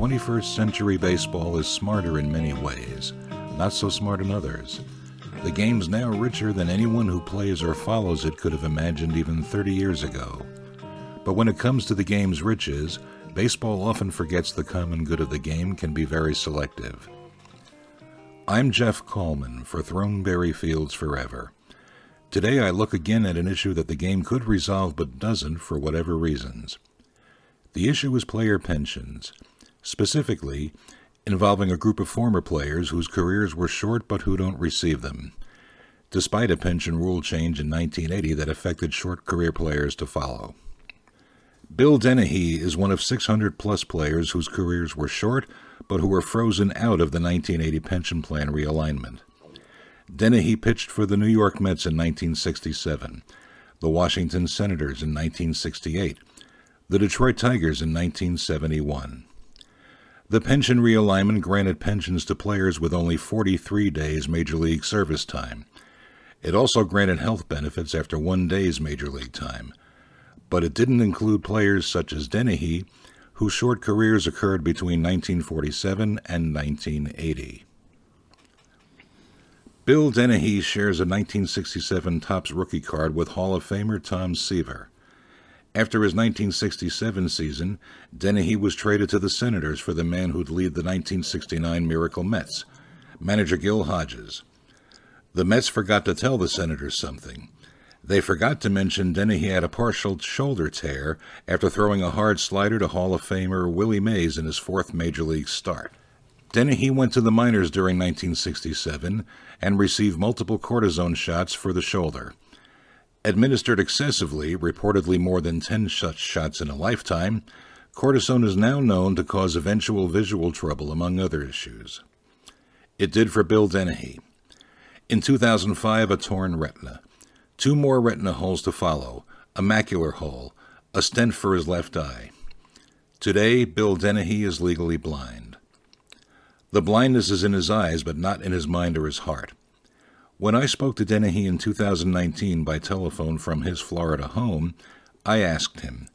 21st century baseball is smarter in many ways, not so smart in others. The game's now richer than anyone who plays or follows it could have imagined even 30 years ago. But when it comes to the game's riches, baseball often forgets the common good of the game can be very selective. I'm Jeff Kallman for Throneberry Fields Forever. Today I look again at an issue that the game could resolve but doesn't for whatever reasons. The issue is player pensions, specifically involving a group of former players whose careers were short but who don't receive them, despite a pension rule change in 1980 that affected short career players to follow. Bill Denehy is one of 600-plus players whose careers were short but who were frozen out of the 1980 pension plan realignment. Denehy pitched for the New York Mets in 1967, the Washington Senators in 1968, the Detroit Tigers in 1971. The pension realignment granted pensions to players with only 43 days Major League service time. It also granted health benefits after 1 day's Major League time. But it didn't include players such as Denehy, whose short careers occurred between 1947 and 1980. Bill Denehy shares a 1967 Topps rookie card with Hall of Famer Tom Seaver. After his 1967 season, Denehy was traded to the Senators for the man who'd lead the 1969 Miracle Mets, manager Gil Hodges. The Mets forgot to tell the Senators something. They forgot to mention Denehy had a partial shoulder tear after throwing a hard slider to Hall of Famer Willie Mays in his fourth Major League start. Denehy went to the minors during 1967 and received multiple cortisone shots for the shoulder. Administered excessively, reportedly more than 10 such shots in a lifetime, cortisone is now known to cause eventual visual trouble, among other issues. It did for Bill Denehy. In 2005, a torn retina. 2 more retina holes to follow, a macular hole, a stent for his left eye. Today, Bill Denehy is legally blind. The blindness is in his eyes, but not in his mind or his heart. When I spoke to Denehy in 2019 by telephone from his Florida home, I asked him,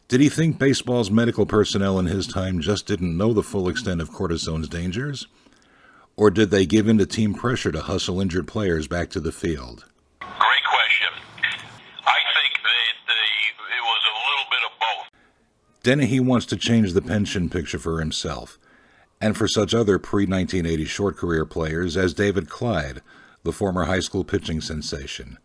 did he think baseball's medical personnel in his time just didn't know the full extent of cortisone's dangers? Or did they give in to team pressure to hustle injured players back to the field? Great question. I think that it was a little bit of both. Denehy wants to change the pension picture for himself, and for such other pre-1980 short career players as David Clyde, the former high school pitching sensation,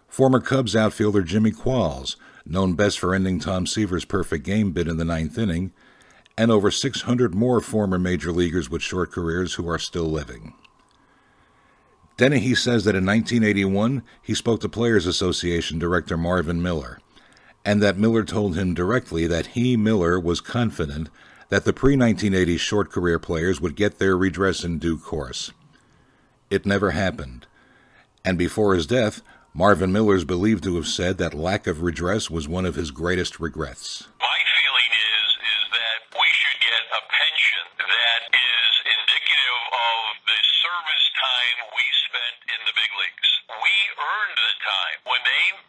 former Cubs outfielder Jimmy Qualls, known best for ending Tom Seaver's perfect game bid in the 9th inning, and over 600 more former major leaguers with short careers who are still living. Denehy says that in 1981 he spoke to Players Association Director Marvin Miller, and that Miller told him directly that he, Miller, was confident that the pre-1980 short career players would get their redress in due course. It never happened, and before his death, Marvin Miller is believed to have said that lack of redress was one of his greatest regrets. My feeling is that we should get a pension that is indicative of the service time we spent in the big leagues. We earned the time. When they,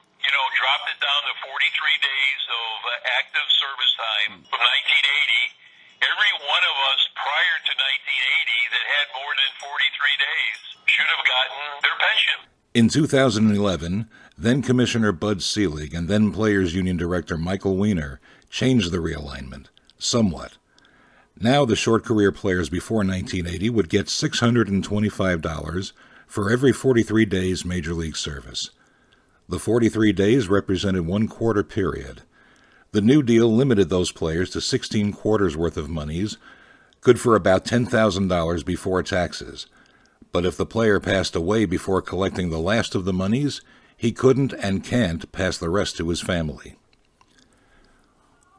dropped it down to 43 days of active service time from 1980, every one of us prior to 1980 that had more than 43 days should have gotten their pension. In 2011, then Commissioner Bud Selig and then Players Union Director Michael Weiner changed the realignment, somewhat. Now the short career players before 1980 would get $625 for every 43 days Major League service. The 43 days represented 1 quarter period. The new deal limited those players to 16 quarters worth of monies, good for about $10,000 before taxes. But if the player passed away before collecting the last of the monies, he couldn't and can't pass the rest to his family.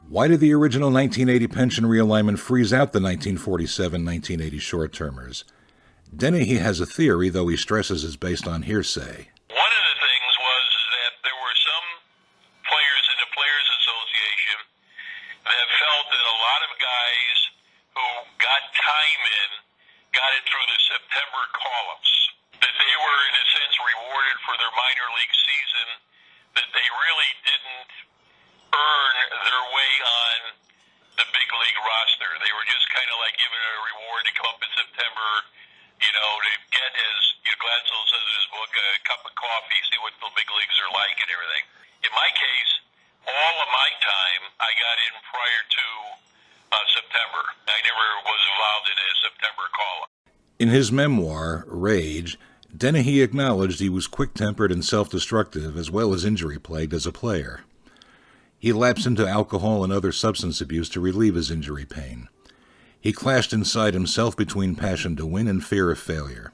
Why did the original 1980 pension realignment freeze out the 1947-1980 short-termers? Denehy has a theory, though he stresses it's based on hearsay. One of the things was that there were some players in the Players Association that felt that a lot of guys who got time in got it through the September call-ups, that they were, in a sense, rewarded for their minor league season, that they really didn't earn their way on the big league roster. They were just kind of like giving it a reward to come up in September, to get, as Gladstone says in his book, a cup of coffee, see what the big leagues are like and everything. In my case, all of my time I got in prior to September. I never was involved in a September call-up. In his memoir, Rage, Denehy acknowledged he was quick-tempered and self-destructive as well as injury-plagued as a player. He lapsed into alcohol and other substance abuse to relieve his injury pain. He clashed inside himself between passion to win and fear of failure.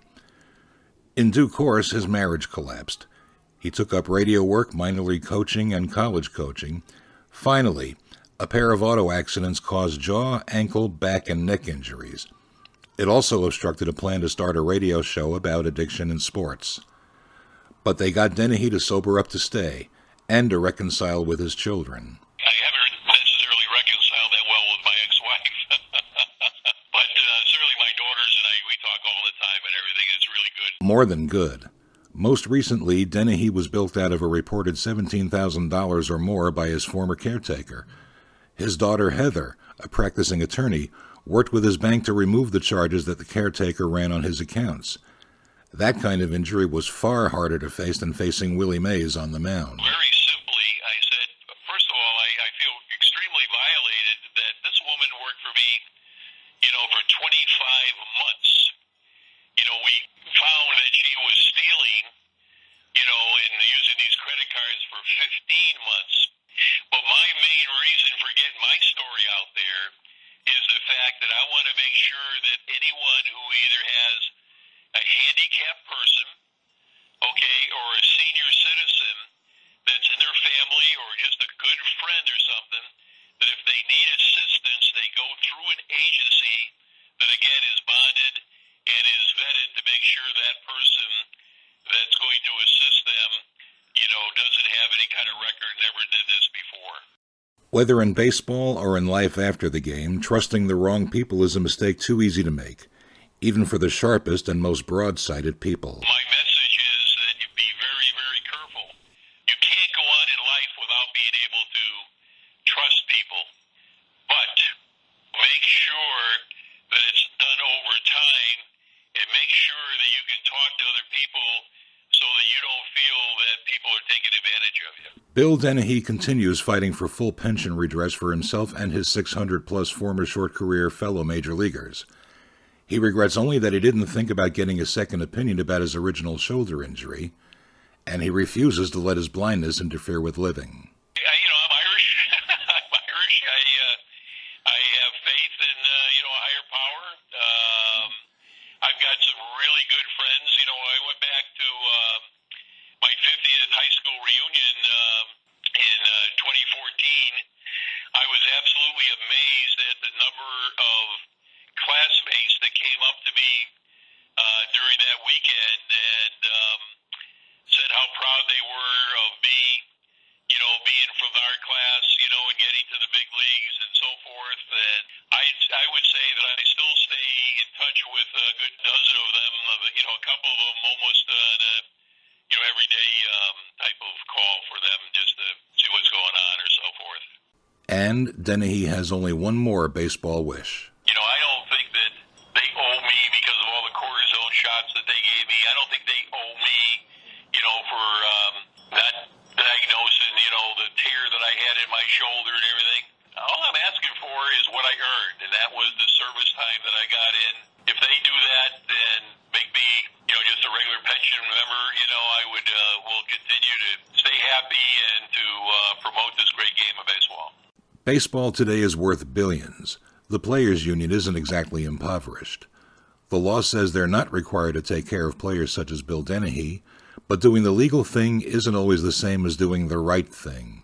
In due course, his marriage collapsed. He took up radio work, minor league coaching, and college coaching. Finally, a pair of auto accidents caused jaw, ankle, back, and neck injuries. It also obstructed a plan to start a radio show about addiction in sports. But they got Denehy to sober up to stay, and to reconcile with his children. I haven't necessarily reconciled that well with my ex-wife, but certainly my daughters and I, we talk all the time and everything. It's really good. More than good. Most recently, Denehy was built out of a reported $17,000 or more by his former caretaker. His daughter, Heather, a practicing attorney, worked with his bank to remove the charges that the caretaker ran on his accounts. That kind of injury was far harder to face than facing Willie Mays on the mound. Very simply, I said, first of all, I feel extremely violated that this woman worked for me, for 25 months. We found that she was stealing, and using these credit cards for 15 months. But my main reason for getting my story out there is the fact that I want to make sure that anyone who either has a handicapped person, or a senior citizen that's in their family or just a good friend or something, that if they need assistance, they go through an agency that, again, is bonded and is vetted to make sure that person that's going to assist them, doesn't have any kind of record, never did this before. Whether in baseball or in life after the game, trusting the wrong people is a mistake too easy to make, even for the sharpest and most broad-sighted people. My message is that you be very, very careful. You can't go on in life without being able to trust people. But make sure that it's done over time, and make sure that you can talk to other people so that you don't feel that people are taking advantage of you. Bill Denehy continues fighting for full pension redress for himself and his 600-plus former short-career fellow major leaguers. He regrets only that he didn't think about getting a second opinion about his original shoulder injury, and he refuses to let his blindness interfere with living. I'm Irish. I'm Irish. I have faith in, a higher power. I've got some really good friends. I went back to my 50th high school reunion in 2014. I was absolutely amazed at the number of classmates that came up to me during that weekend and said how proud they were of me, being from our class, and getting to the big leagues and so forth. And I would say that I still stay in touch with a good dozen of them, a couple of them almost on a everyday type of call for them just to see what's going on or so forth. And Denehy has only one more baseball wish. I don't think that they owe me because of all the cortisone shots that they gave me. I don't think they owe me, for not diagnosing, the tear that I had in my shoulder and everything. All I'm asking for is what I earned, and that was the service time that I got in. If they do that, then make me, just a regular pension member, I would will continue to stay happy and to promote this great game of baseball. Baseball today is worth billions. The players' union isn't exactly impoverished. The law says they're not required to take care of players such as Bill Denehy, but doing the legal thing isn't always the same as doing the right thing.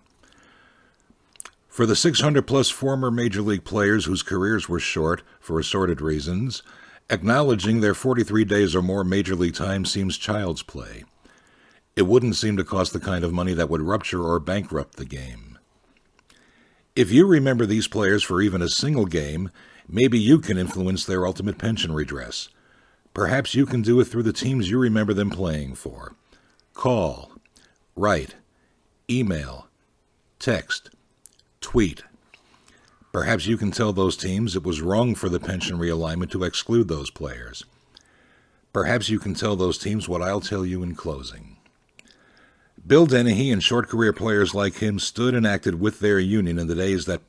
For the 600-plus former Major League players whose careers were short for assorted reasons, acknowledging their 43 days or more Major League time seems child's play. It wouldn't seem to cost the kind of money that would rupture or bankrupt the game. If you remember these players for even a single game, maybe you can influence their ultimate pension redress. Perhaps you can do it through the teams you remember them playing for. Call, write, email, text, tweet. Perhaps you can tell those teams it was wrong for the pension realignment to exclude those players. Perhaps you can tell those teams what I'll tell you in closing. Bill Denehy and short career players like him stood and acted with their union in the days that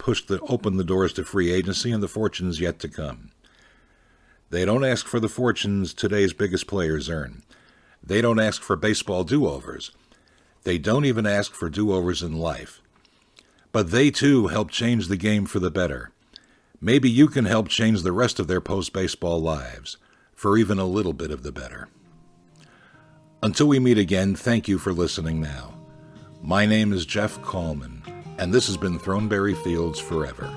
opened the doors to free agency and the fortunes yet to come. They don't ask for the fortunes today's biggest players earn. They don't ask for baseball do-overs. They don't even ask for do-overs in life. But they too help change the game for the better. Maybe you can help change the rest of their post-baseball lives, for even a little bit of the better. Until we meet again, thank you for listening now. My name is Jeff Kallman, and this has been Throneberry Fields Forever.